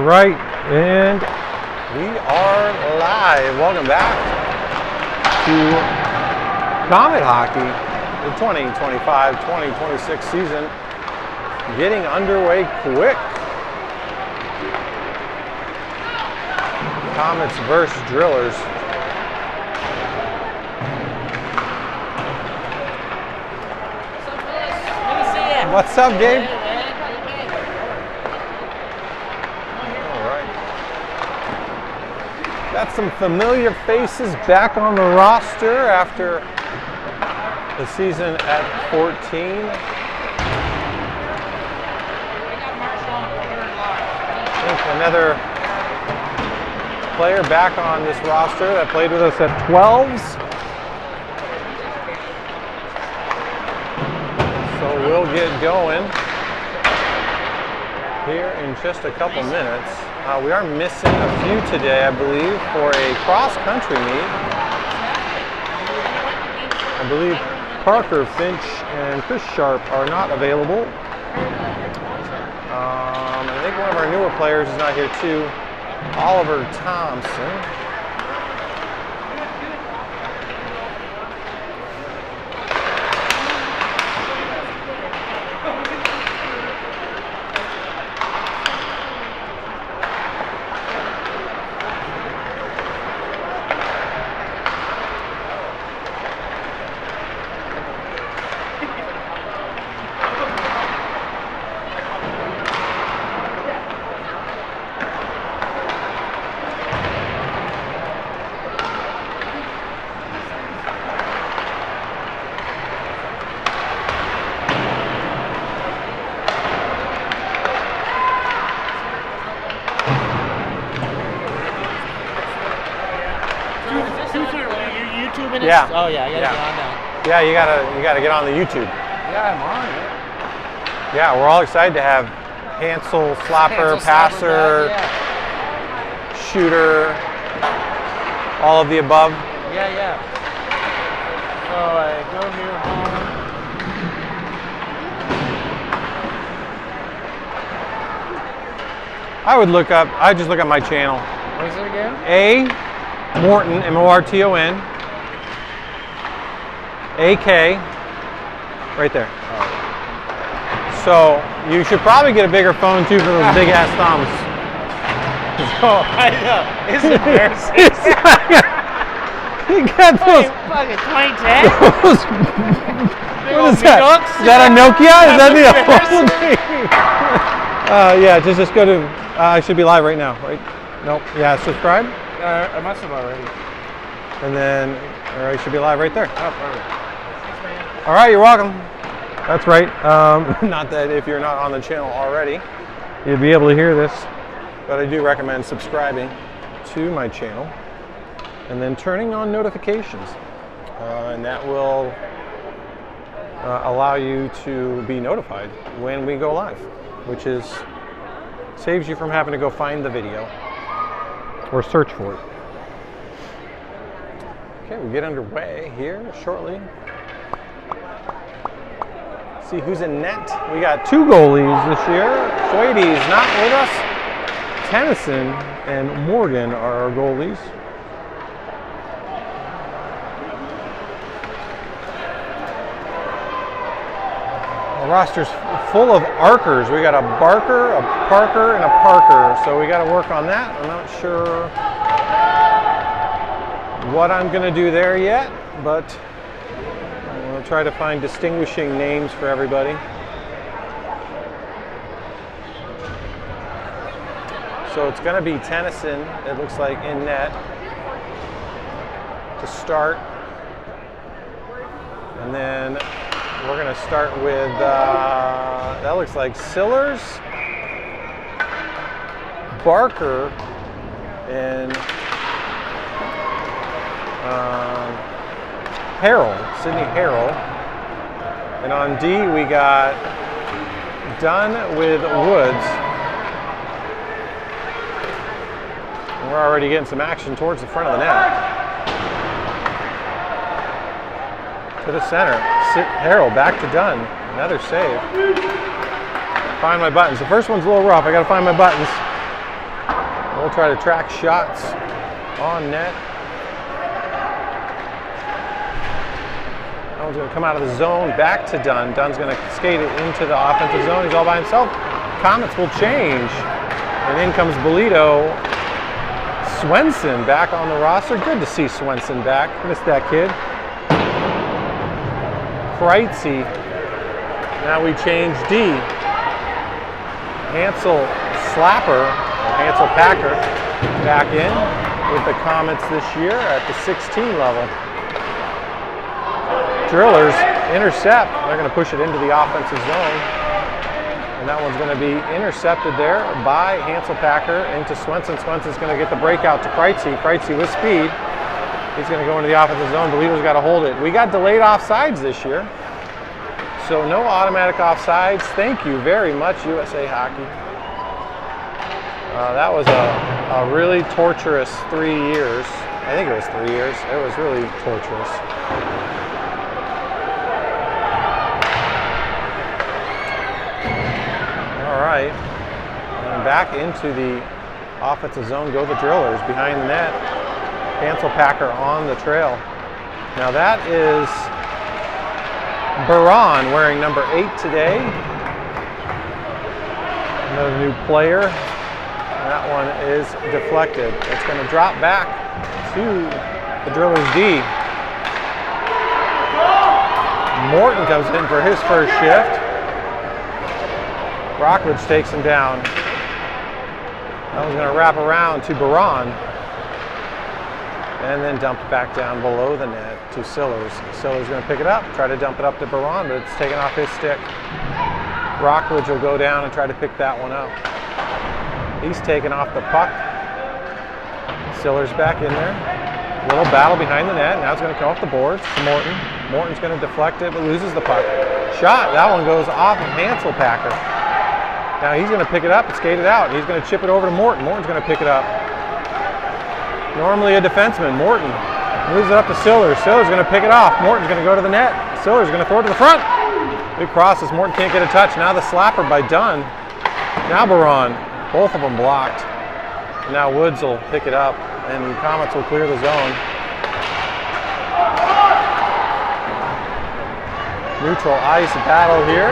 right, and we are live. Welcome back to Comet Hockey, the 2025-2026 season getting underway quick. Comets versus Drillers. What's up, Gabe? Got some familiar faces back on the roster after the season at 14. I think another player back on this roster that played with us at 12s. So we'll get going here in just a couple minutes. We are missing a few today, I believe, for a cross-country meet. I believe Parker, Finch, and Chris Sharp are not available. I think one of our newer players is not here too, Oliver Thompson. Yeah. Oh yeah, I gotta get on now. Yeah, you gotta get on the YouTube. Yeah, I'm on it. Yeah, we're all excited to have Hansel, Slapper, Passer, Shooter, all of the above. Yeah. So I go here home. I just look up my channel. What is it again? A Morton, M-O-R-T-O-N. AK, right there. Oh. So you should probably get a bigger phone too for those big ass thumbs. So I know. It's embarrassing. You got those. Fucking 2010. What is that? Is that a Nokia? Is that the? Yeah. Just go to. I should be live right now, right? Nope. Yeah. Subscribe. I must have already. And then, or I should be live right there. Oh, perfect. All right, you're welcome. That's right. Not that if you're not on the channel already, you'll be able to hear this, but I do recommend subscribing to my channel and then turning on notifications. And that will allow you to be notified when we go live, which saves you from having to go find the video or search for it. Okay, we get underway here shortly. See who's in net. We got 2 goalies this year. Schwade's not with us. Tennyson and Morgan are our goalies. The roster's full of arcers. We got a Barker, a Parker, and a Parker. So we got to work on that. I'm not sure what I'm going to do there yet, but we'll try to find distinguishing names for everybody. So it's going to be Tennyson, it looks like, in net to start. And then we're going to start with, that looks like Sillers, Barker, and Sidney Harrell. And on D, we got Dunn with Woods. And we're already getting some action towards the front of the net. To the center. Harrell back to Dunn. Another save. Find my buttons. The first one's a little rough. I got to find my buttons. They'll try to track shots on net. That one's going to come out of the zone, back to Dunn. Dunn's going to skate it into the offensive zone. He's all by himself. Comets will change. And in comes Bolito. Swenson back on the roster. Good to see Swenson back. Missed that kid. Kreitzy. Now we change D. Hansel Slapper, or Hansel Packer, back in with the Comets this year at the 16 level. Drillers intercept. They're going to push it into the offensive zone. And that one's going to be intercepted there by Hansel Packer into Swenson. Swenson's going to get the breakout to Kreitzy. Kreitzy with speed. He's going to go into the offensive zone. Bolito's got to hold it. We got delayed offsides this year. So no automatic offsides. Thank you very much, USA Hockey. That was a really torturous 3 years. I think it was 3 years. It was really torturous. All right. And back into the offensive zone go the Drillers behind the net. Hansel Packer on the trail. Now that is Baron wearing number 8 today. Another new player. That one is deflected. It's going to drop back to the Drillers D. Morton comes in for his first shift. Rockledge takes him down. That one's going to wrap around to Baron. And then dumped back down below the net to Sillers. Sillers going to pick it up, try to dump it up to Baron, but it's taken off his stick. Rockledge will go down and try to pick that one up. He's taken off the puck. Sillers back in there. Little battle behind the net. Now it's going to come off the boards to Morton. Morton's going to deflect it, but loses the puck. Shot. That one goes off of Hansel Packer. Now he's going to pick it up and skate it out. He's going to chip it over to Morton. Morton's going to pick it up. Normally a defenseman. Morton moves it up to Sillers. Sillers going to pick it off. Morton's going to go to the net. Sillers going to throw it to the front. Big crosses. Morton can't get a touch. Now the slapper by Dunn. Now Baron. Both of them blocked. And now Woods will pick it up, and the Comets will clear the zone. Neutral ice battle here.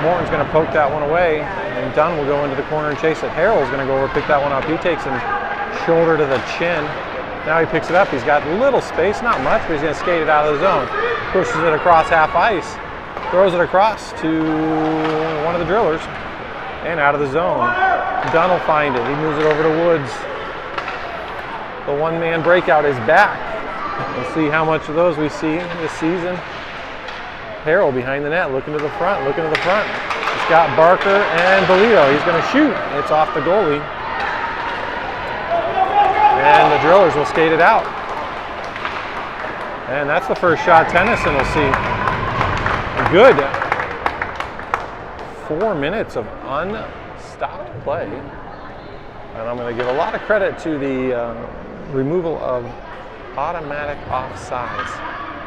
Morton's going to poke that one away, and Dunn will go into the corner and chase it. Harrell's going to go over and pick that one up. He takes him shoulder to the chin. Now he picks it up. He's got little space, not much, but he's going to skate it out of the zone. Pushes it across half ice. Throws it across to one of the Drillers and out of the zone. Dunn will find it. He moves it over to Woods. The one-man breakout is back. We'll see how much of those we see this season. Harrell behind the net, looking to the front, looking to the front. It's got Barker and Bolito. He's going to shoot. It's off the goalie. And the Drillers will skate it out. And that's the first shot Tennyson will see. Good 4 minutes of unstopped play. And I'm going to give a lot of credit to the removal of automatic offsides.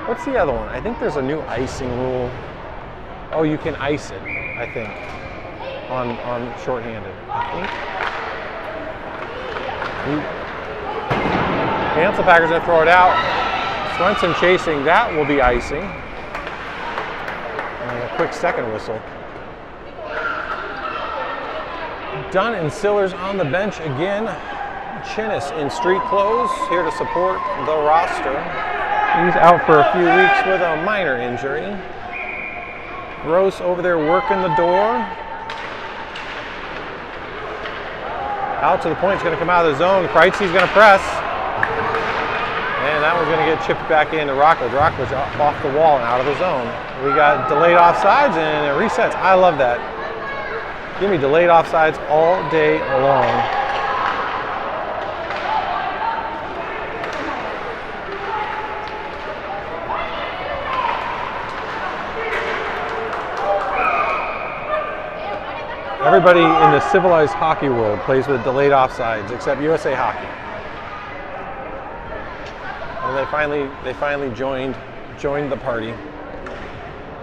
What's the other one? I think there's a new icing rule. Oh, you can ice it, I think, on shorthanded. I think. Hansel Packer's going to throw it out. Swenson chasing. That will be icing. And a quick second whistle. Dunn and Sillers on the bench again. Chinnis in street clothes, here to support the roster. He's out for a few weeks with a minor injury. Gross over there working the door. Out to the point, it's going to come out of the zone. Kreitzy's going to press. And that one's going to get chipped back into Rockledge. Rockledge off the wall and out of the zone. We got delayed offsides and it resets. I love that. Give me delayed offsides all day long. Everybody in the civilized hockey world plays with delayed offsides except USA Hockey. And they finally joined the party.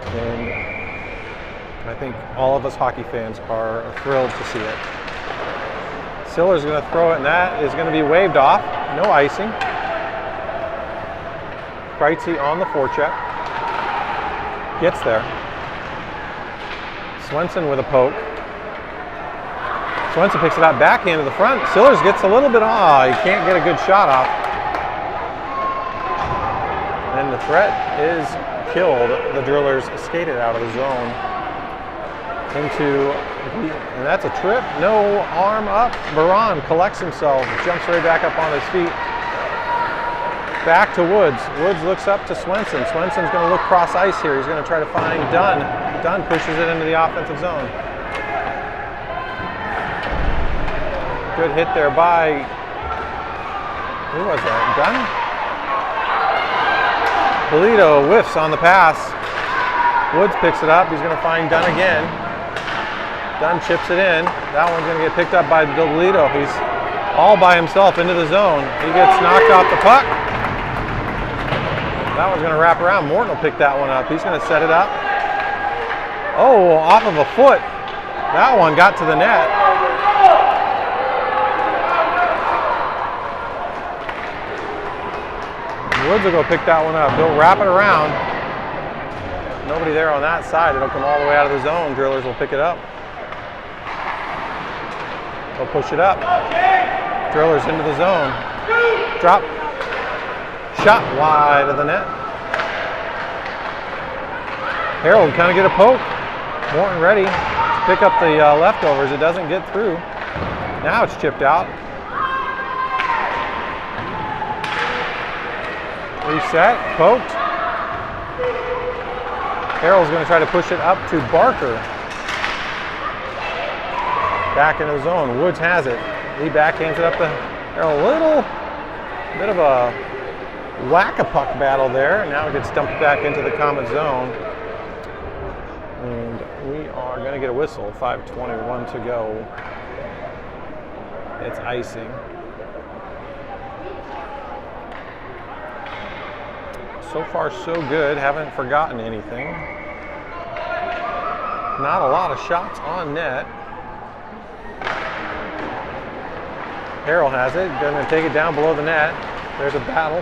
And I think all of us hockey fans are thrilled to see it. Siller's going to throw it, and that is going to be waved off. No icing. Kreitzy on the forecheck. Gets there. Swenson with a poke. Swenson picks it up backhand to the front. Sillers gets a little bit he can't get a good shot off. And the threat is killed. The Drillers skated out of the zone and that's a trip. No arm up. Baran collects himself, jumps right back up on his feet. Back to Woods. Woods looks up to Swenson. Swenson's going to look cross ice here. He's going to try to find Dunn. Dunn pushes it into the offensive zone. Good hit there by, who was that? Dunn? Polito whiffs on the pass. Woods picks it up. He's going to find Dunn again. Dunn chips it in. That one's going to get picked up by Polito. He's all by himself into the zone. He gets knocked off the puck. That one's going to wrap around. Morton will pick that one up. He's going to set it up. Oh, off of a foot. That one got to the net. Woods will go pick that one up. He'll wrap it around. Nobody there on that side. It'll come all the way out of the zone. Drillers will pick it up. They'll push it up. Drillers into the zone. Drop. Shot wide of the net. Harold kind of get a poke. Morton ready to pick up the leftovers. It doesn't get through. Now it's chipped out. Reset. Poked. Harold's going to try to push it up to Barker. Back into the zone. Woods has it. He backhands it up to Harold. A little bit of a whack-a-puck battle there. Now it gets dumped back into the Comet zone. And we are going to get a whistle. 5:21 to go. It's icing. So far, so good. Haven't forgotten anything. Not a lot of shots on net. Harold has it. Going to take it down below the net. There's a battle.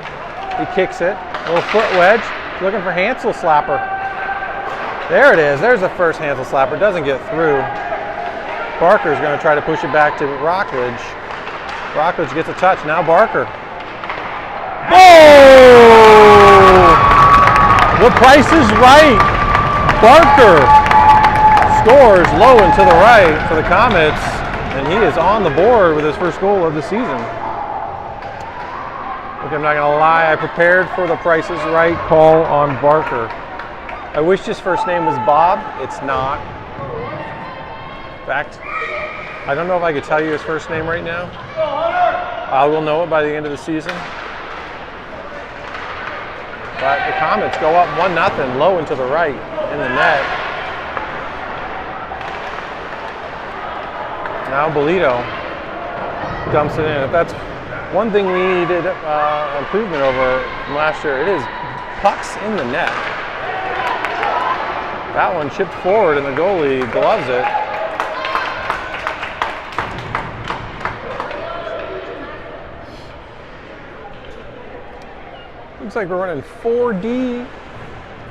He kicks it. A little foot wedge. Looking for Hansel Slapper. There it is. There's the first Hansel Slapper. Doesn't get through. Barker's going to try to push it back to Rockledge. Rockledge gets a touch. Now Barker. Oh! The Price is Right. Barker scores low and to the right for the Comets, and he is on the board with his first goal of the season. Look, I'm not going to lie, I prepared for the Price is Right call on Barker. I wished his first name was Bob. It's not. In fact, I don't know if I could tell you his first name right now. I will know it by the end of the season. But the Comets go up 1-0, low and to the right in the net. Now Bolito dumps it in. If that's one thing we needed improvement over from last year, it is pucks in the net. That one chipped forward and the goalie gloves it. Looks like we're running 4D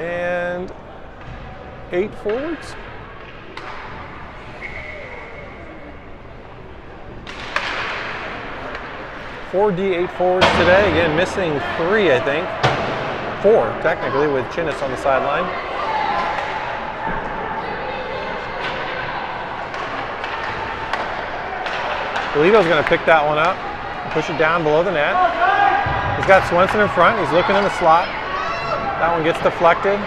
and 8 forwards. .4D, 8 forwards today. Again, missing 3, I think. 4, technically, with Chinnis on the sideline. Polito's going to pick that one up, push it down below the net. He's got Swenson in front. He's looking in the slot. That one gets deflected.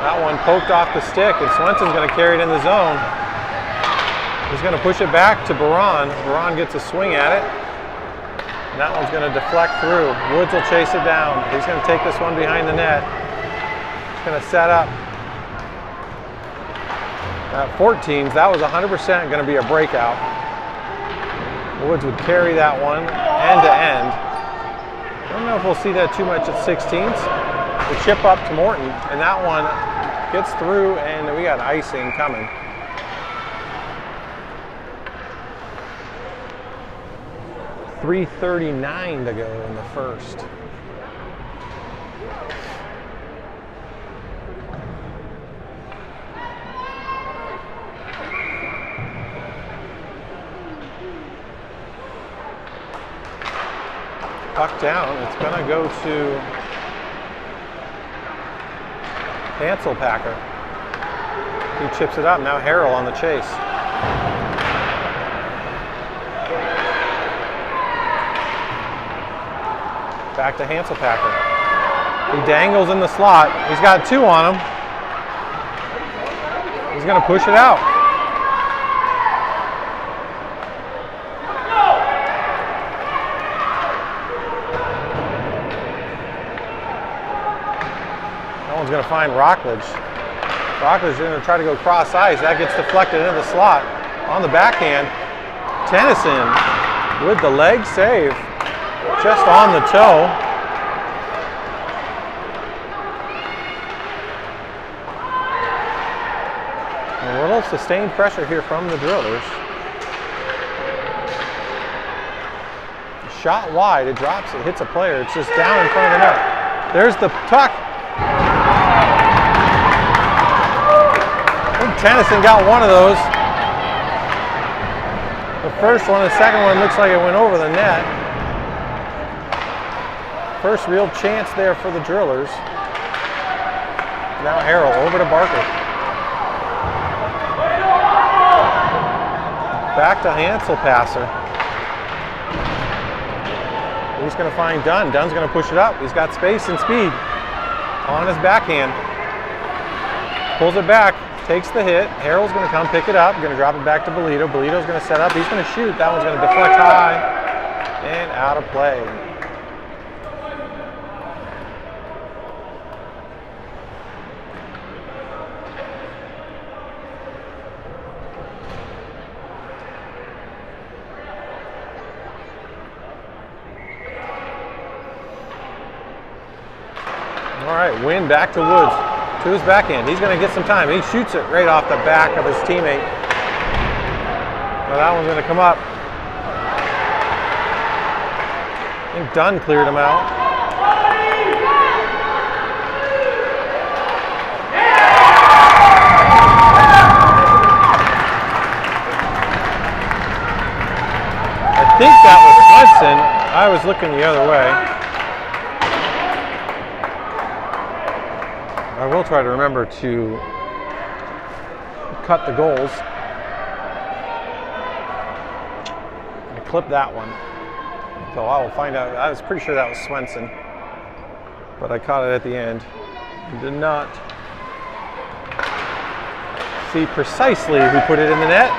That one poked off the stick, and Swenson's going to carry it in the zone. He's going to push it back to Baran. Baran gets a swing at it. And that one's going to deflect through. Woods will chase it down. He's going to take this one behind the net. He's going to set up. 14s, that was 100% going to be a breakout. Woods would carry that one end to end. I don't know if we'll see that too much at 16s. the chip up to Morton, and that one gets through, and we got icing coming. .339 to go in the first. Puck down. It's going to go to Hanselpacker. He chips it up. Now Harrell on the chase. Back to Hanselpacker. He dangles in the slot. He's got two on him. He's going to push it out. Going to find Rockledge. Rockledge going to try to go cross ice. That gets deflected into the slot. On the backhand, Tennyson with the leg save. Just on the toe. A little sustained pressure here from the Drillers. Shot wide, it drops, it hits a player. It's just down in front of the net. There's the puck. Tennyson got one of those. The first one, the second one looks like it went over the net. First real chance there for the Drillers. Now Harrell over to Barker. Back to Hanselpacker. He's going to find Dunn. Dunn's going to push it up. He's got space and speed on his backhand. Pulls it back. Takes the hit. Harrell's going to come pick it up. Going to drop it back to Bolito. Bolito's going to set up. He's going to shoot. That one's going to deflect high and out of play. All right, Wynn back to Woods. To his backhand. He's going to get some time. He shoots it right off the back of his teammate. Now that one's going to come up. I think Dunn cleared him out. I think that was Hudson. I was looking the other way. I will try to remember to cut the goals. I clipped that one. So I will find out. I was pretty sure that was Swenson. But I caught it at the end. Did not see precisely who put it in the net.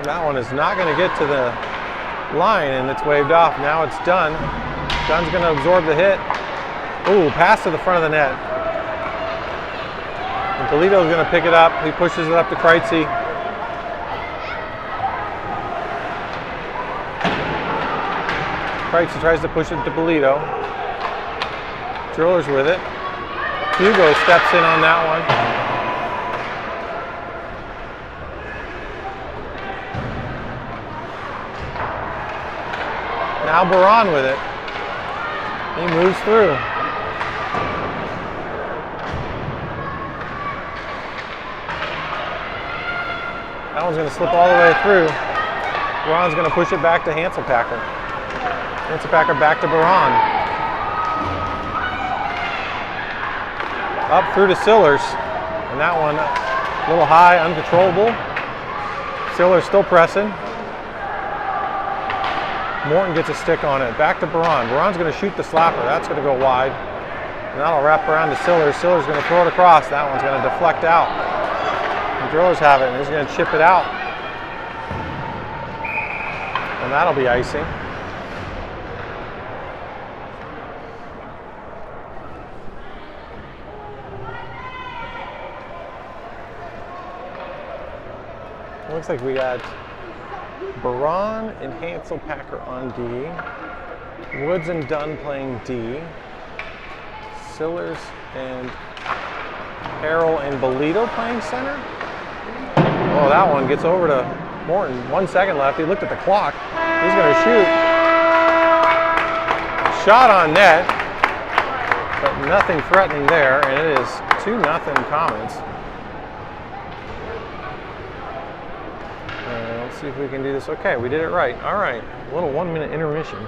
That one is not going to get to the line, and it's waved off. Now it's Dunn. Dunn's going to absorb the hit. Ooh, pass to the front of the net. And Toledo's going to pick it up. He pushes it up to Kreitzy. Kreitzy tries to push it to Bolito. Drillers with it. Hugo steps in on that one. Now Baron with it. He moves through. That one's going to slip all the way through. Baron's going to push it back to Hanselpacker. Hanselpacker back to Baron. Up through to Sillers. And that one a little high, uncontrollable. Sillers still pressing. Morton gets a stick on it. Back to Baron. Baron's going to shoot the slapper. That's going to go wide. And that'll wrap around to Sillers. Sillers going to throw it across. That one's going to deflect out. The Drillers have it, and he's going to chip it out. And that'll be icing. looks like we got Baron and Hanselpacker on D. Woods and Dunn playing D. Sillers and Harrell and Bolito playing center. Oh, that one gets over to Morton. 1 second left. He looked at the clock. He's going to shoot. Shot on net, but nothing threatening there, and it is 2-0 Comets. Let's see if we can do this. Okay, we did it right. All right, a little 1 minute intermission.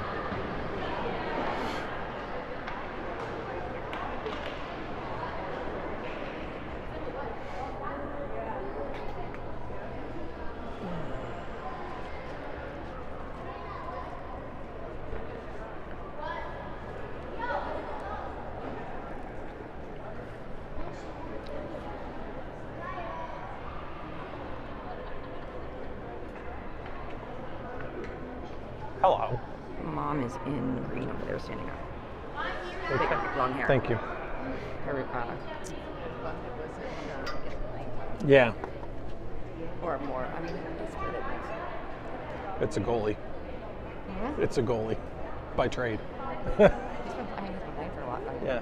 Hello. Mom is in green over there standing up. Okay. Long hair. Thank you. Harry Potter. Yeah, Or more. I mean, they split it. it's a goalie. It's a goalie by trade. He's been playing for a lot. Yeah.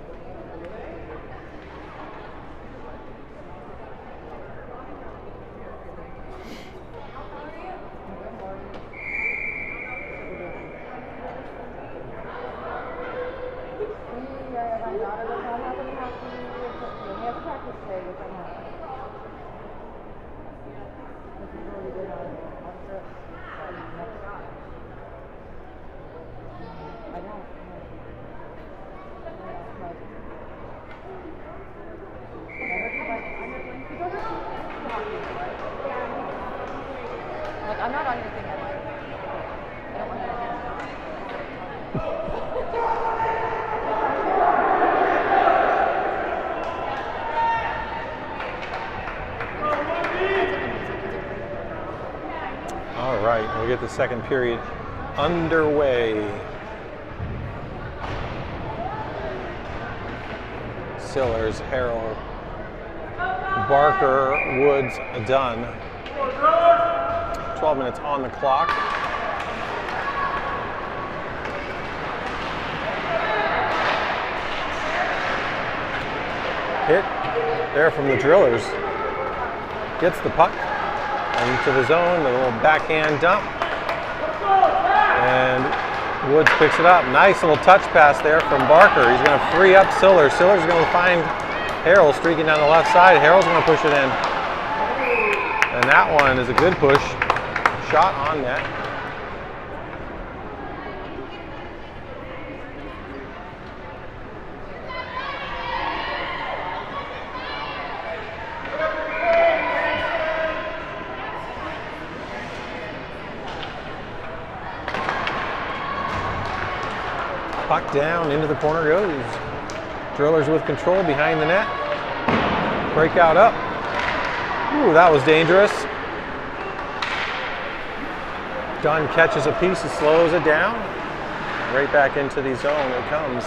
I'm not on your thing. I don't want to. All right, we'll get the second period underway. Sillers, Harrell, Barker, Woods, Dunn. 12 minutes on the clock. Hit there from the Drillers. Gets the puck into the zone, the little backhand dump. And Woods picks it up. Nice little touch pass there from Barker. He's going to free up Sillers. Sillers going to find Harrell streaking down the left side. Harrell's going to push it in. And that one is a good push. Shot on net. Puck down, into the corner goes. Drillers with control behind the net. Breakout up. Ooh, that was dangerous. Dunn catches a piece and slows it down. Right back into the zone it comes.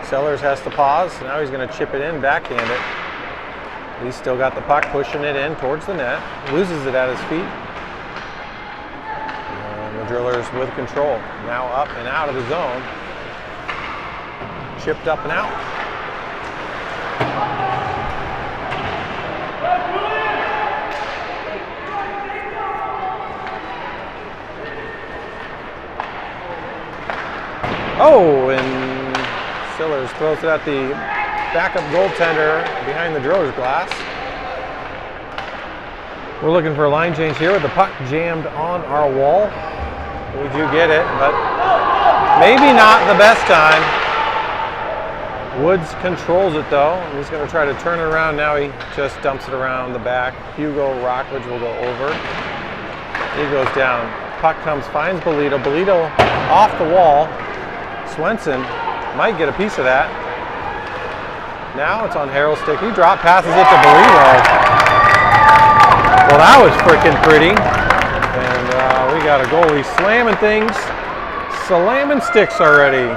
Sellers has to pause. Now he's going to chip it in, backhand it. He's still got the puck, pushing it in towards the net. Loses it at his feet. And the Drillers with control. Now up and out of the zone. Chipped up and out. Oh, and Sillers throws it at the backup goaltender behind the Drillers glass. We're looking for a line change here with the puck jammed on our wall. We do get it, but maybe not the best time. Woods controls it though. He's going to try to turn it around. Now he just dumps it around the back. Hugo Rockledge will go over. He goes down. Puck comes, finds Bolito. Bolito off the wall. Swenson might get a piece of that. Now it's on Harrell's stick. He drop passes it to Bolito. Well, that was freaking pretty. And we got a goalie slamming things, slamming sticks already.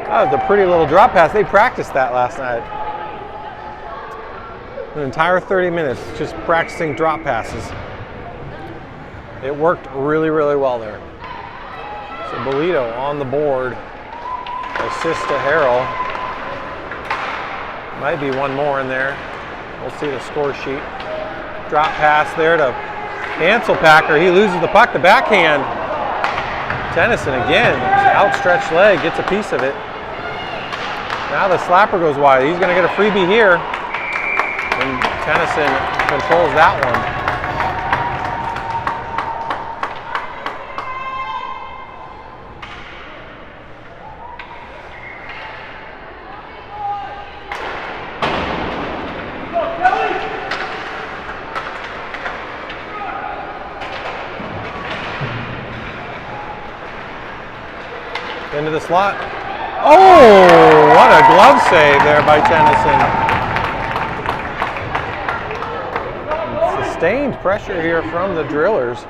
That was a pretty little drop pass. They practiced that last night. an entire 30 minutes just practicing drop passes. It worked really, really well there. So Bolito on the board. Assist to Harrell. Might be one more in there. We'll see the score sheet. Drop pass there to Hanselpacker. He loses the puck. The backhand. Tennyson again. Outstretched leg. Gets a piece of it. Now the slapper goes wide. He's going to get a freebie here. And Tennyson controls that one. Into the slot. Oh, what a glove save there by Tennyson. Sustained pressure here from the Drillers.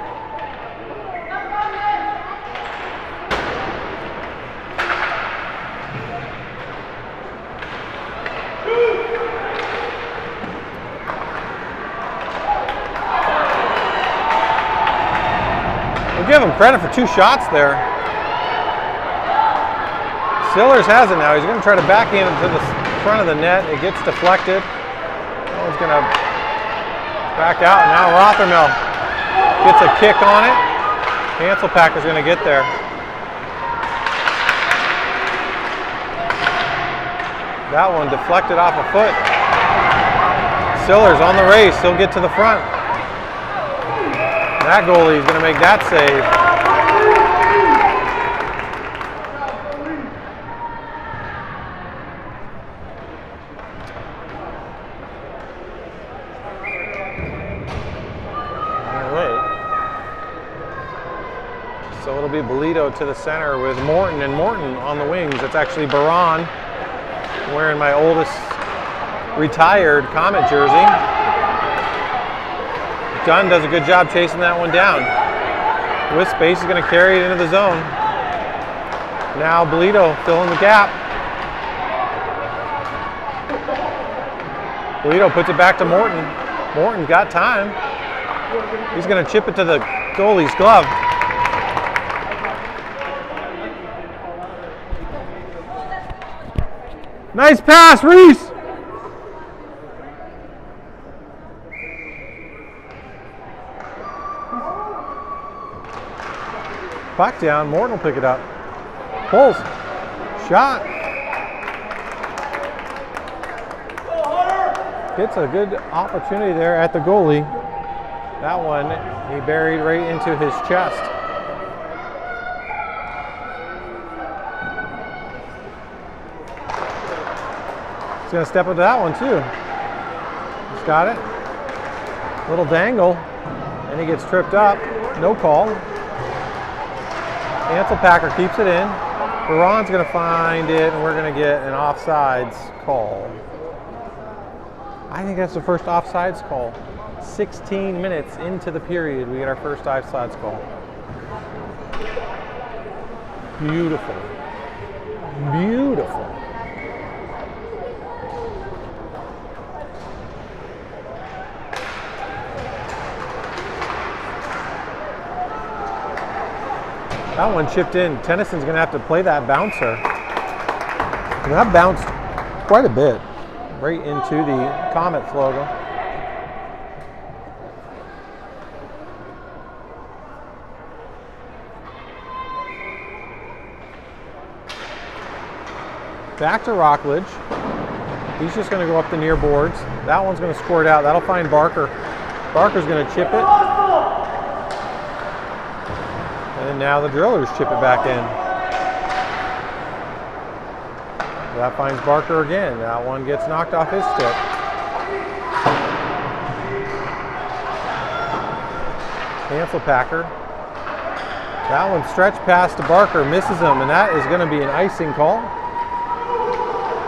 We'll give him credit for 2 shots there. Stillers has it now. He's going to try to backhand it to the front of the net. It gets deflected. He's going to back out. Now Rothermel gets a kick on it. Hanselpacker's going to get there. That one deflected off a foot. Stillers on the race. He'll get to the front. That goalie's going to make that save. So it'll be Bolito to the center with Morton, and Morton on the wings. It's actually Baron wearing my oldest retired Comet jersey. Dunn does a good job chasing that one down. With space, he's going to carry it into the zone. Now Bolito filling the gap. Bolito puts it back to Morton. Morton's got time. He's going to chip it to the goalie's glove. Nice pass, Reese! Puck down, Morton will pick it up. Pulls. Shot. Gets a good opportunity there at the goalie. That one he buried right into his chest. He's going to step into that one too. He's got it. Little dangle, and he gets tripped up. No call. Hanselpacker keeps it in. Baron's going to find it, and we're going to get an offsides call. I think that's the first offsides call. 16 minutes into the period, we get our first offsides call. Beautiful. Beautiful. That one chipped in. Tennyson's going to have to play that bouncer. And that bounced quite a bit right into the Comets logo. Back to Rockledge. He's just going to go up the near boards. That one's going to squirt out. That'll find Barker. Barker's going to chip it. And now the Drillers chip it back in. That finds Barker again. That one gets knocked off his stick. Hanselpacker. That one stretched past to Barker, misses him, and that is going to be an icing call.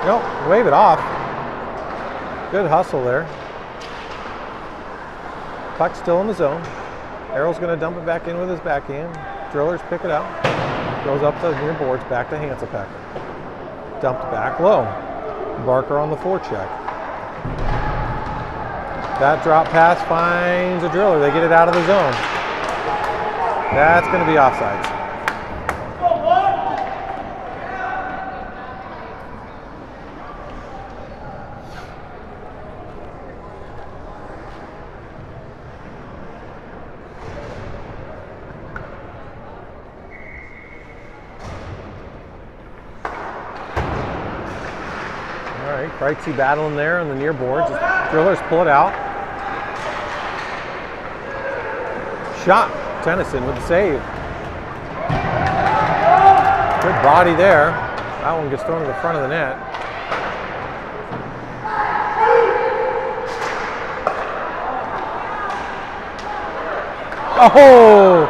Nope, wave it off. Good hustle there. Puck still in the zone. Errol's going to dump it back in with his backhand. Drillers pick it up. Goes up to the near boards, back to Hanselpacker. Dumped back low. Barker on the forecheck. That drop pass finds a driller. They get it out of the zone. That's going to be offsides. All right, Kreitzy battling there on the near boards. Drillers pull it out. Shot. Tennyson with the save. Good body there. That one gets thrown to the front of the net. Oh!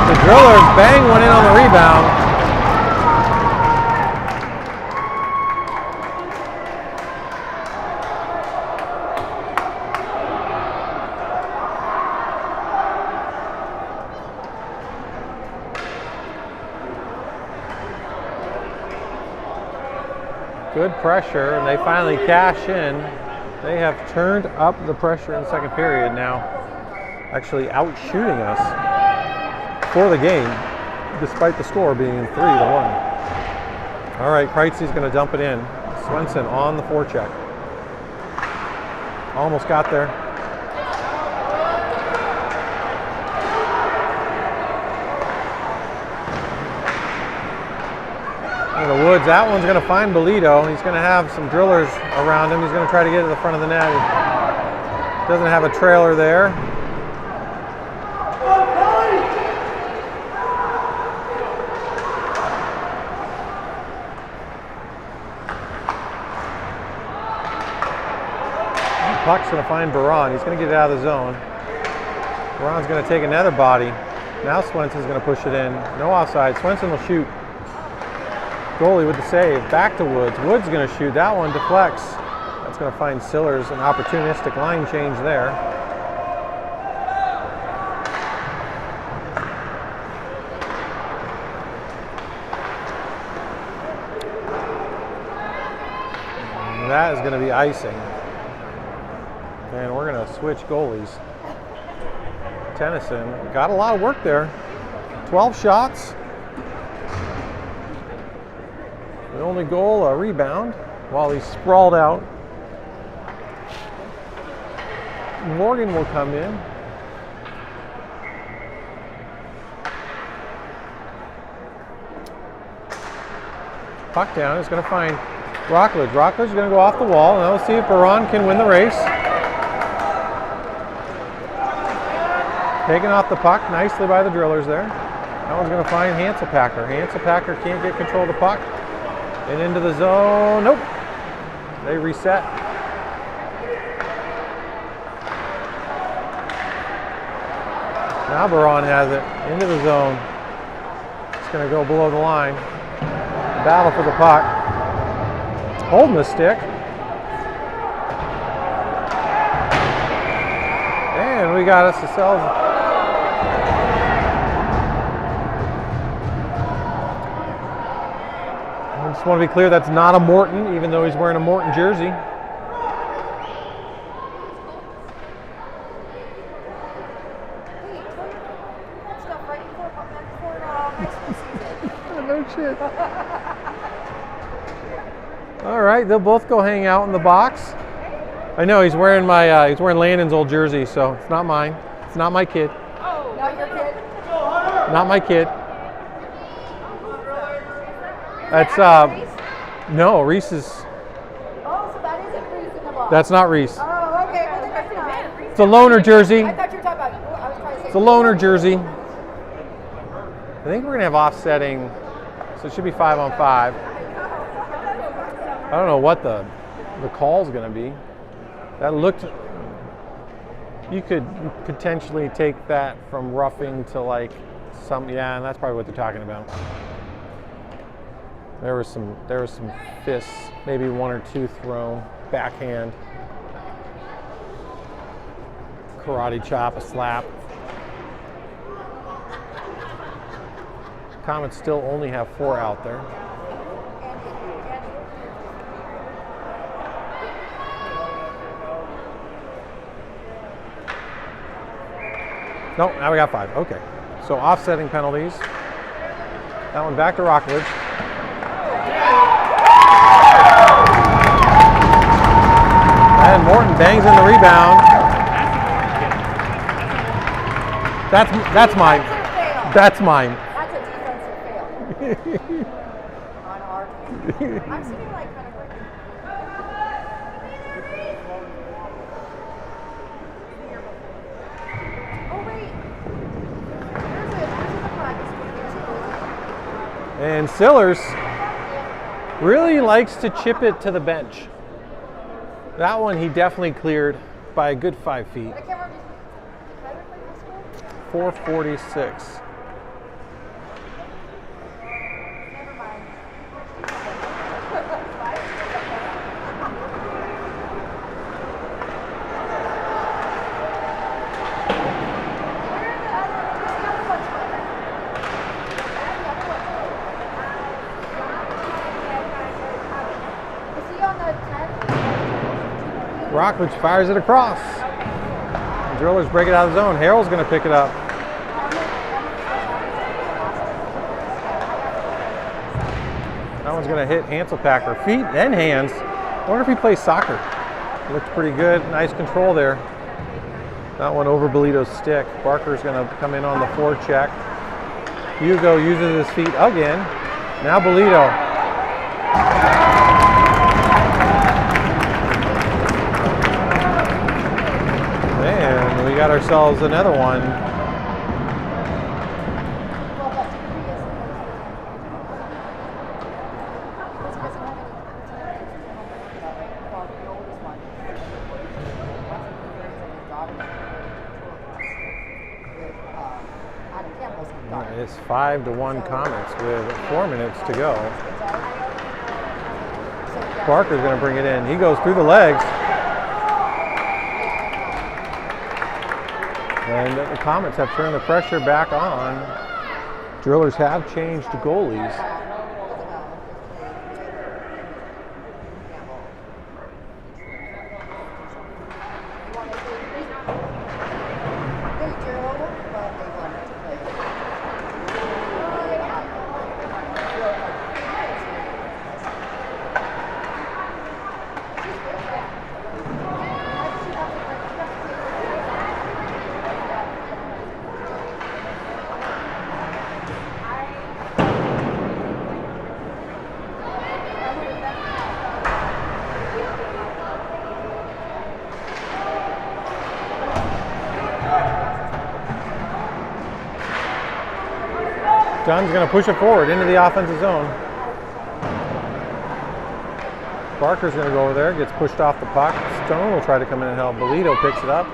The Drillers bang one in on the rebound. Good pressure, and they finally cash in. They have turned up the pressure in the second period now, actually out shooting us for the game, despite the score being 3-1. All right, Kreitzy's going to dump it in. Swenson on the forecheck. Almost got there. The Woods, that one's going to find Bolito. He's going to have some drillers around him. He's going to try to get to the front of the net. He doesn't have a trailer there. The puck's going to find Baron. He's going to get it out of the zone. Baron's going to take another body. Now Swenson's going to push it in. No offside. Swenson will shoot. Goalie with the save, back to Woods. Woods going to shoot, that one deflects. That's going to find Sillers, an opportunistic line change there. And that is going to be icing. And we're going to switch goalies. Tennyson got a lot of work there. 12 shots. The only goal, a rebound, while he's sprawled out. Morgan will come in. Puck down, he's going to find Rockledge. Rockledge is going to go off the wall, and we'll see if Baron can win the race. Taken off the puck nicely by the Drillers there. That one's going to find Hanselpacker. Hanselpacker can't get control of the puck. And into the zone. Nope. They reset. Now Baron has it into the zone. It's going to go below the line. Battle for the puck. Holding the stick. And we got us ourselves. I just want to be clear, that's not a Morton, even though he's wearing a Morton jersey. No shit. All right, they'll both go hang out in the box. I know he's wearing he's wearing Landon's old jersey, so it's not mine. It's not my kid. Oh, not your kid? Not my kid. That's no, Reese's. Oh, so that isn't Reese in the box. That's not Reese. Oh, okay. Well, then that's not. It's a loaner jersey. I thought you were talking about. I was trying to say. It's a loaner jersey. I think we're gonna have offsetting, so it should be 5-on-5. I don't know what the call's gonna be. That looked. You could potentially take that from roughing to like some. Yeah, and that's probably what they're talking about. There was some fists, maybe one or two thrown, backhand, karate chop, a slap. Comets still only have 4 out there. No, now we got 5. Okay. So offsetting penalties. That one back to Rockledge. And Morton bangs in the rebound. That's mine. That's mine. That's a defensive fail. On our team. I'm sitting like kind of like. Oh wait. There's a practice too. And Sillers really likes to chip it to the bench. That one he definitely cleared by a good 5 feet. I can't remember. Did Tyler play high school? 446. Never mind. Is he on the 10? Rockledge fires it across. The Drillers break it out of the zone. Harrell's going to pick it up. That one's going to hit Hanselpacker. Feet and hands. I wonder if he plays soccer. Looked pretty good. Nice control there. That one over Bolito's stick. Barker's going to come in on the forecheck. Hugo uses his feet again. Now Bolito. Man, we got ourselves another one. It's 5-1 Comets with 4 minutes to go. Barker's going to bring it in. He goes through the legs. And the Comets have turned the pressure back on. Drillers have changed goalies. Dunn's going to push it forward into the offensive zone. Barker's going to go over there, gets pushed off the puck. Stone will try to come in and help. Bolito picks it up.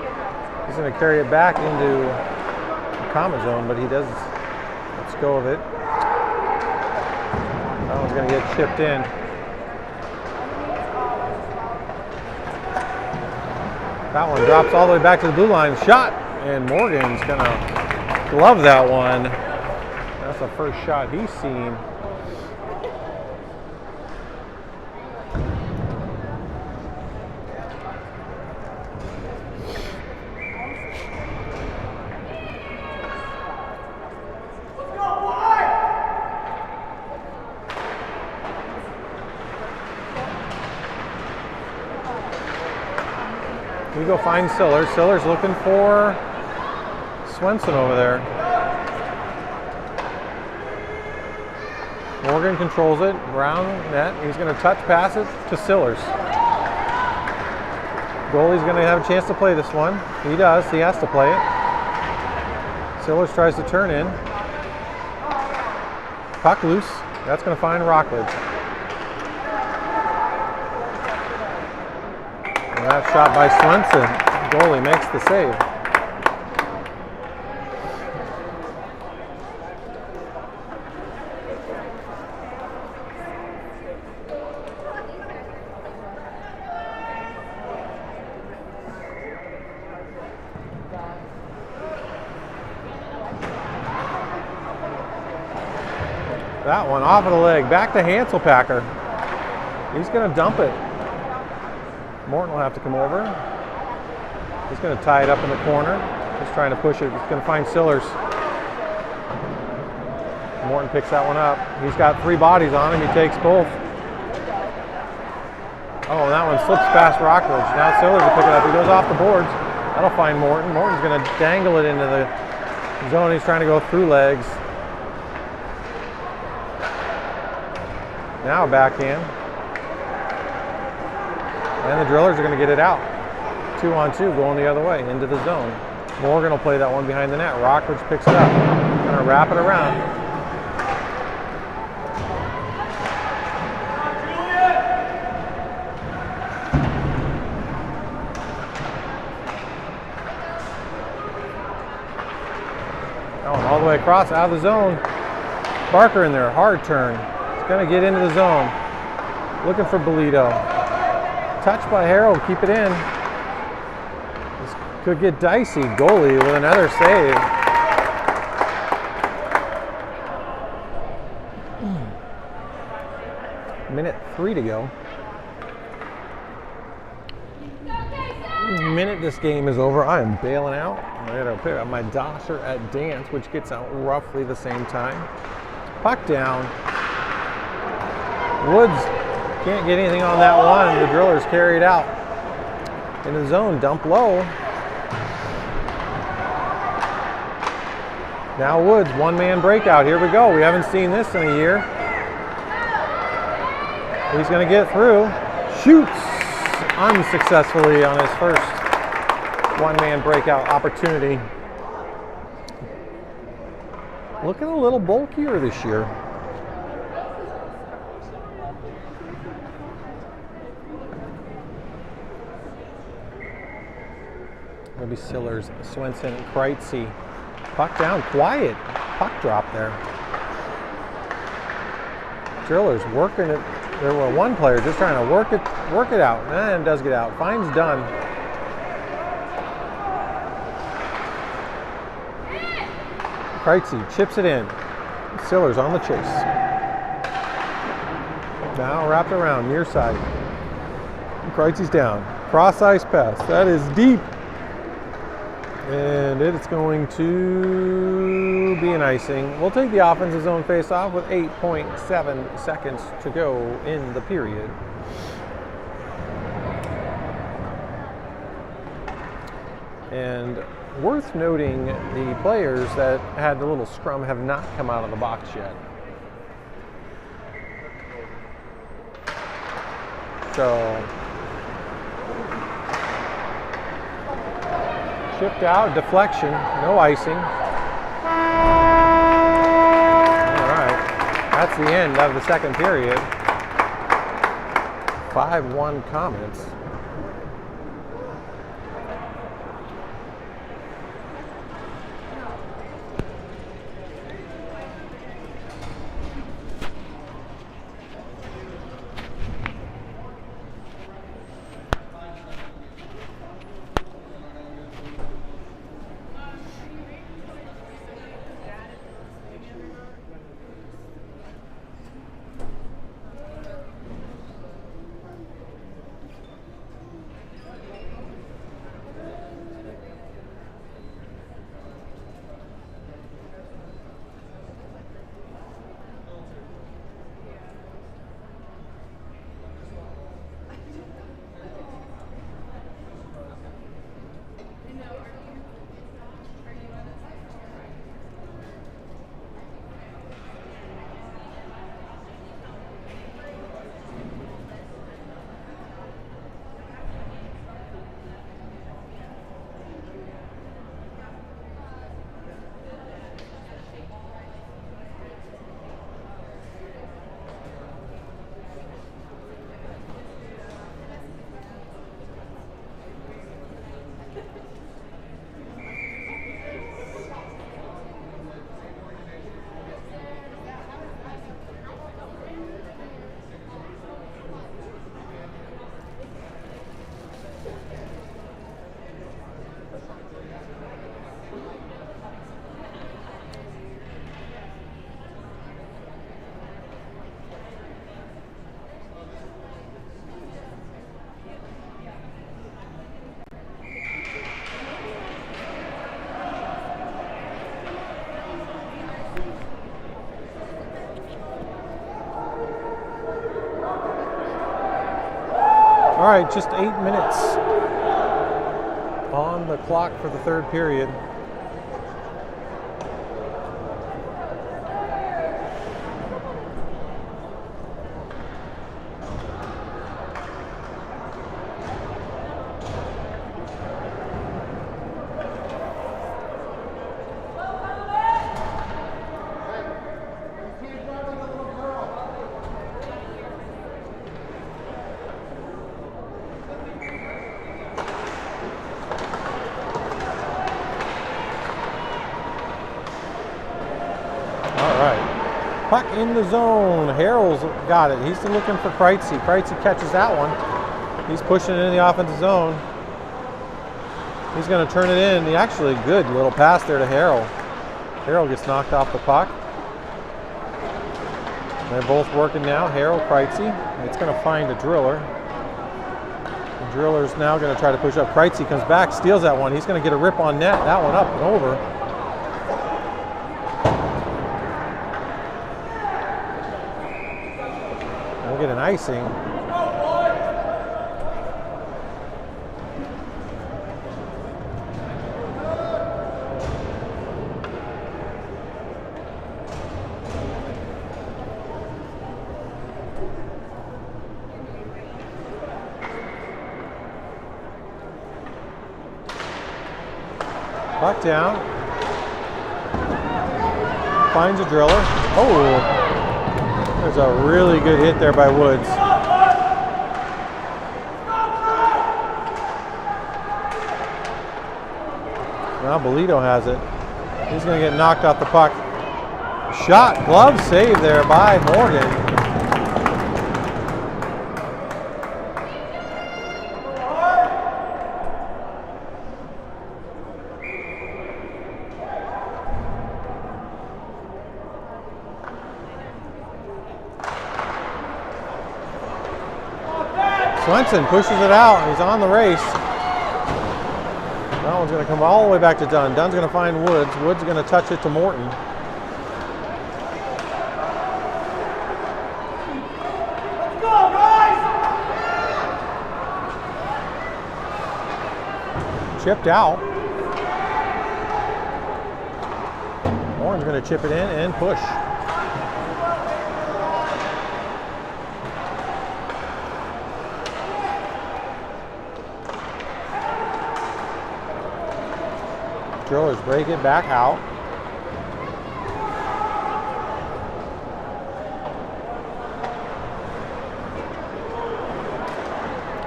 He's going to carry it back into the Comet zone, but he does. Let's go of it. That one's going to get chipped in. That one drops all the way back to the blue line. Shot, and Morgan's going to glove that one. That's the first shot he's seen. We go find Sillers. Sillers looking for Swenson over there. Morgan controls it, Brown net. He's going to touch pass it to Sillers. Goalie's going to have a chance to play this one. He does, he has to play it. Sillers tries to turn in. Puck loose, that's going to find Rockledge. And that shot by Swenson. Goalie makes the save. That one off of the leg, back to Hanselpacker. He's going to dump it. Morton will have to come over. He's going to tie it up in the corner. Just trying to push it. He's going to find Sillers. Morton picks that one up. He's got 3 bodies on him. He takes both. Oh, that one slips past Rockledge. Now Sillers will pick it up. He goes off the boards. That'll find Morton. Morton's going to dangle it into the zone. He's trying to go through legs. Now backhand. And the Drillers are going to get it out. 2-on-2 going the other way into the zone. Morgan will play that one behind the net. Rockledge picks it up. Going to wrap it around. All the way across, out of the zone. Barker in there, hard turn. He's going to get into the zone. Looking for Bolito. Touch by Harold, keep it in. This could get dicey. Goalie with another save. Minute 3 to go. The minute this game is over, I am bailing out. I gotta pick up my Dosser at dance, which gets out roughly the same time. Puck down. Woods can't get anything on that one. The Drillers carry it out. In the zone, dump low. Now Woods, one-man breakout. Here we go. We haven't seen this in a year. He's gonna get through. Shoots unsuccessfully on his first one-man breakout opportunity. Looking a little bulkier this year. Maybe Sillers, Swenson, Kreitzy. Puck down, quiet. Puck drop there. Drillers working it. There were one player just trying to work it out, and does get out. Finds Dunn. Kreitzy chips it in. Sillers on the chase. Now wrapped around, near side. Kreitzy's down. Cross ice pass. That is deep. And it's going to be an icing. We'll take the offensive zone face-off with 8.7 seconds to go in the period. And worth noting, the players that had the little scrum have not come out of the box yet. So shipped out, deflection, no icing. All right, that's the end of the second period. 5-1 Comets. right, just 8 minutes on the clock for the third period. Puck in the zone. Harrell's got it. He's looking for Kreitzy. Kreitzy catches that one. He's pushing it in the offensive zone. He's going to turn it in. He actually good little pass there to Harrell. Harrell gets knocked off the puck. They're both working now. Harrell, Kreitzy. It's going to find a Driller. The Driller's now going to try to push up. Kreitzy comes back, steals that one. He's going to get a rip on net. That one up and over. We'll get an icing. Puck down. Finds a Driller. Oh! There's a really good hit there by Woods. Now Bolito has it. He's going to get knocked off the puck. Shot, glove save there by Morgan. Swenson pushes it out. He's on the race. That one's going to come all the way back to Dunn. Dunn's going to find Woods. Woods is going to touch it to Morton. Let's go, guys! Chipped out. Morton's going to chip it in and push. Drillers break it back out.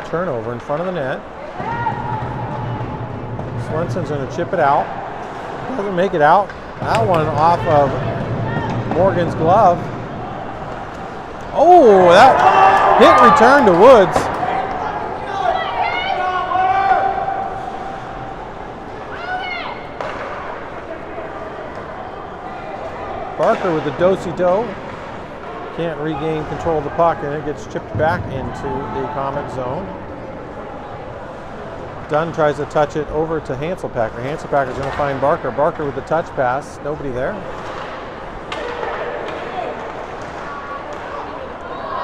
Turnover in front of the net. Swenson's going to chip it out. Doesn't make it out. That one off of Morgan's glove. Oh, that hit return to Woods. Barker with the do-si-do. Can't regain control of the puck and it gets chipped back into the Comet zone. Dunn tries to touch it over to Hanselpacker. Hanselpacker's going to find Barker. Barker with the touch pass. Nobody there.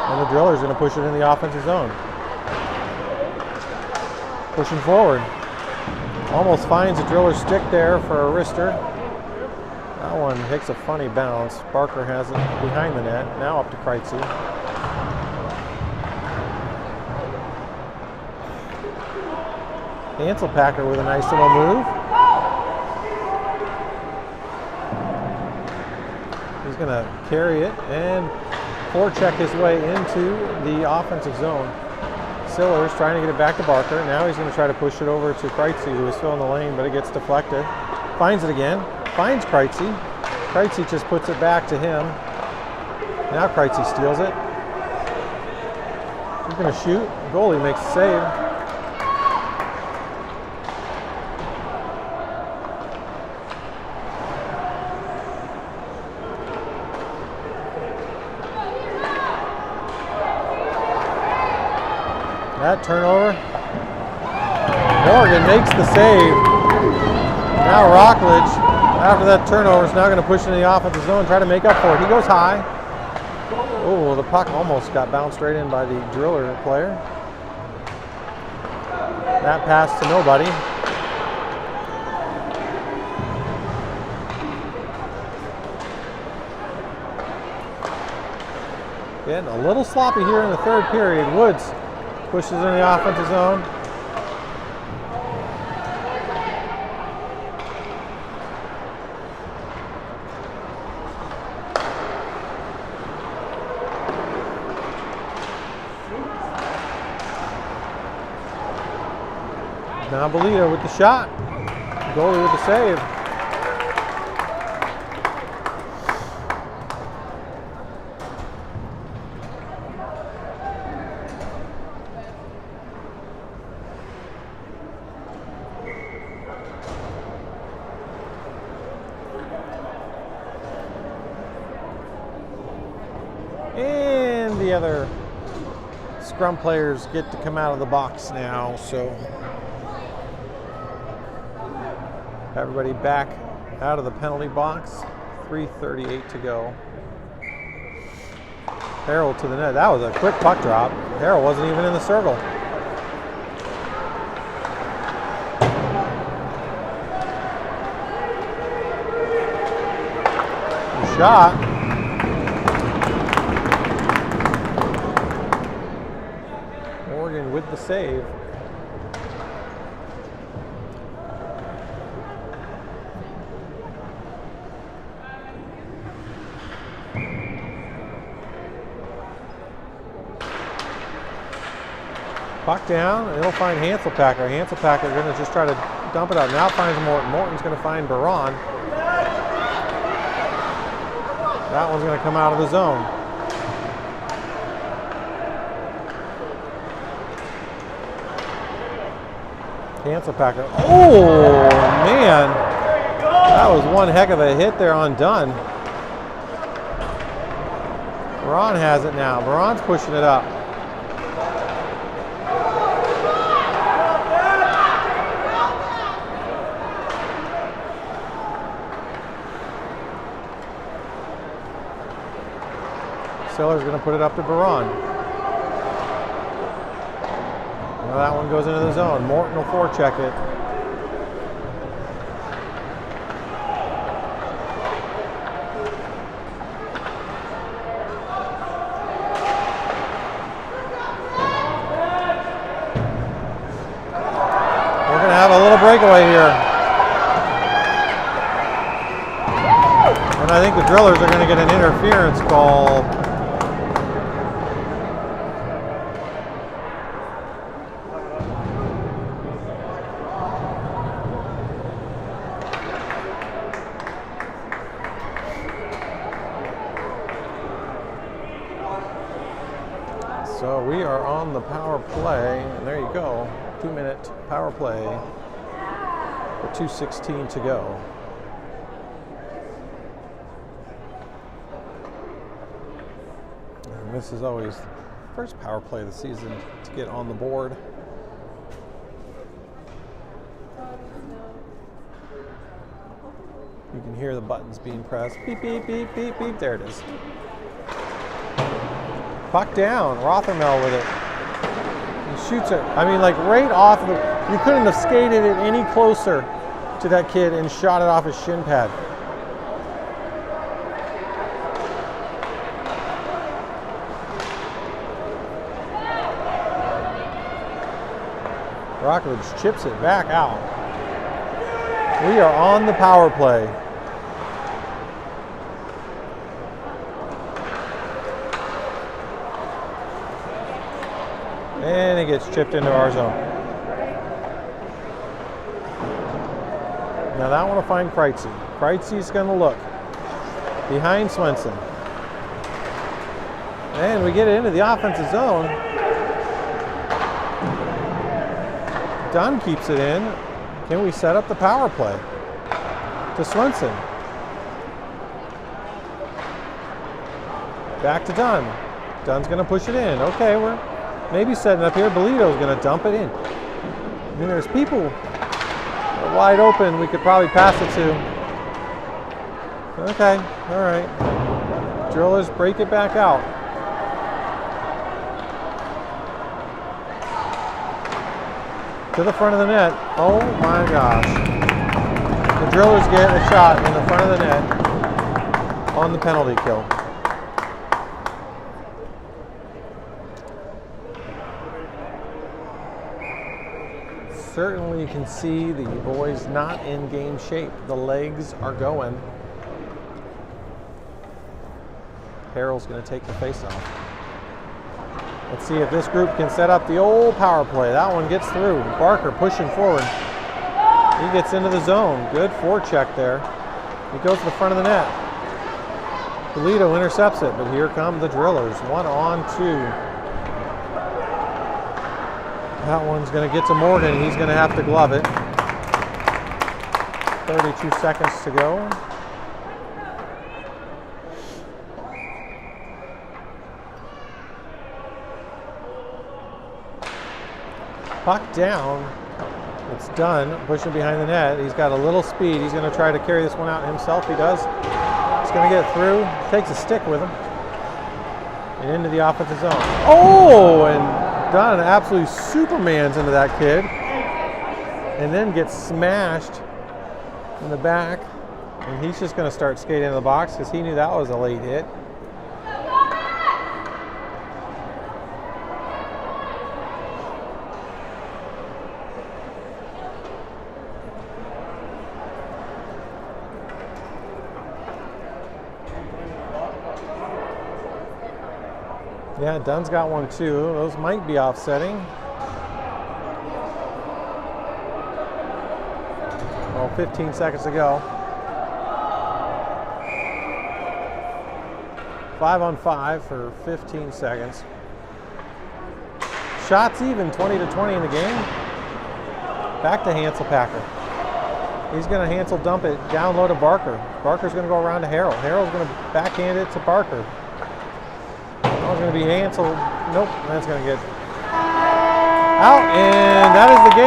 And the Driller's going to push it in the offensive zone. Pushing forward. Almost finds a Driller's stick there for a wrister. That one takes a funny bounce. Barker has it behind the net. Now up to Kreitzy. Hanselpacker with a nice little move. He's going to carry it and forecheck his way into the offensive zone. Siller's trying to get it back to Barker. Now he's going to try to push it over to Kreitzy, who is still in the lane, but it gets deflected. Finds it again. Finds Kreitzy. Kreitzy just puts it back to him. Now Kreitzy steals it. He's going to shoot. The goalie makes a save. That turnover. Morgan makes the save. Now Rockledge, after that turnover, is now going to push into the offensive zone and try to make up for it. He goes high. Oh, the puck almost got bounced right in by the Driller player. That pass to nobody. Getting a little sloppy here in the third period. Woods pushes in the offensive zone. Now Bolito with the shot. Goalie with the save. And the other scrum players get to come out of the box now, so everybody back out of the penalty box. 3:38 to go. Harrell to the net. That was a quick puck drop. Harrell wasn't even in the circle. The shot. Morgan with the save. Puck down, and it'll find Hanselpacker. Hanselpacker going to just try to dump it out. Now finds Morton. Morton's going to find Baron. That one's going to come out of the zone. Hanselpacker. Oh, man. That was one heck of a hit there on Dunn. Baron has it now. Baron's pushing it up. Seller's going to put it up to Baron. Now that one goes into the zone. Morton will forecheck it. We're going to have a little breakaway here. And I think the Drillers are going to get an interference call. So we are on the power play, and there you go, 2-minute power play with 2:16 to go. And this is always the first power play of the season to get on the board. You can hear the buttons being pressed. Beep, beep, beep, beep, beep. There it is. Puck down, Rothermel with it. He shoots it. I mean, like right off the. You couldn't have skated it any closer to that kid and shot it off his shin pad. Rockledge chips it back out. We are on the power play. And it gets chipped into our zone. Now that one will find Kreitzy. Kreitzy's going to look behind Swenson. And we get it into the offensive zone. Dunn keeps it in. Can we set up the power play to Swenson? Back to Dunn. Dunn's going to push it in. Okay, we're maybe setting up here. Bolito's going to dump it in. I mean, there's people wide open we could probably pass it to. Okay, all right. Drillers break it back out. to the front of the net. Oh my gosh. The Drillers get a shot in the front of the net on the penalty kill. Certainly you can see the boys not in game shape. The legs are going. Harrell's going to take the face-off. Let's see if this group can set up the old power play. That one gets through. Barker pushing forward. He gets into the zone. Good forecheck there. He goes to the front of the net. Polito intercepts it, but here come the Drillers. 1-on-2. That one's going to get to Morgan. He's going to have to glove it. 32 seconds to go. Puck down. It's done. Pushing behind the net. He's got a little speed. He's going to try to carry this one out himself. He does. He's going to get it through. Takes a stick with him. And into the offensive zone. Oh, and Dunn absolutely supermans into that kid. And then gets smashed in the back. And he's just going to start skating in the box because he knew that was a late hit. Yeah, Dunn's got one too. Those might be offsetting. Well, 15 seconds to go. 5-on-5 for 15 seconds. Shots even, 20-20 in the game. Back to Hansel Packer. He's going to Hansel dump it down low to Barker. Barker's going to go around to Harrell. Harrell's going to backhand it to Barker. It's going to be Hansel. Nope, that's going to get out, and that is the game.